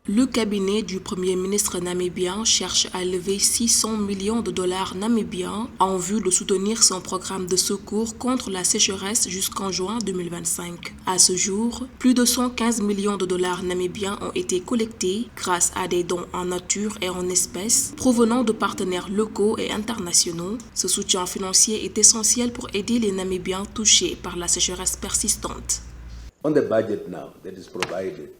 Le cabinet du Premier ministre namibien cherche à lever 600 millions de dollars namibiens en vue de soutenir son programme de secours contre la sécheresse jusqu'en juin 2025. À ce jour, plus de 115 millions de dollars namibiens ont été collectés grâce à des dons en nature et en espèces provenant de partenaires locaux et internationaux. Ce soutien financier est essentiel pour aider les Namibiens touchés par la sécheresse persistante. On the budget now that is provided.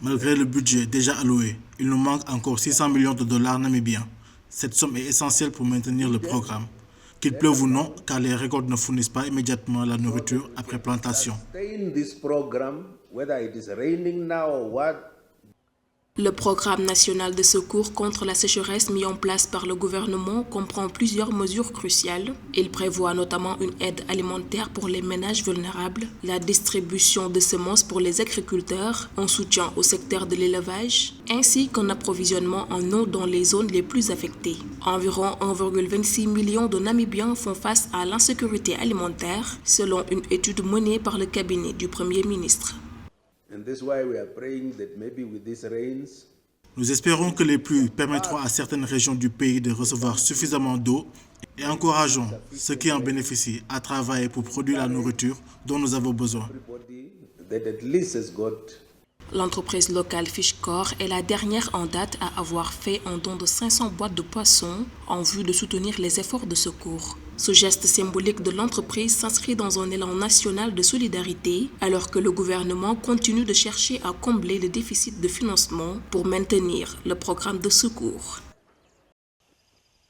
Malgré le budget déjà alloué, il nous manque encore 600 millions de dollars namibiens. Cette somme est essentielle pour maintenir le programme, qu'il pleuve ou non, car les récoltes ne fournissent pas immédiatement la nourriture après plantation. Le programme national de secours contre la sécheresse mis en place par le gouvernement comprend plusieurs mesures cruciales. Il prévoit notamment une aide alimentaire pour les ménages vulnérables, la distribution de semences pour les agriculteurs, un soutien au secteur de l'élevage, ainsi qu'un approvisionnement en eau dans les zones les plus affectées. Environ 1,26 million de Namibiens font face à l'insécurité alimentaire, selon une étude menée par le cabinet du Premier ministre. Nous espérons que les pluies permettront à certaines régions du pays de recevoir suffisamment d'eau et encourageons ceux qui en bénéficient à travailler pour produire la nourriture dont nous avons besoin. L'entreprise locale Fishcore est la dernière en date à avoir fait un don de 500 boîtes de poissons en vue de soutenir les efforts de secours. Ce geste symbolique de l'entreprise s'inscrit dans un élan national de solidarité alors que le gouvernement continue de chercher à combler le déficit de financement pour maintenir le programme de secours.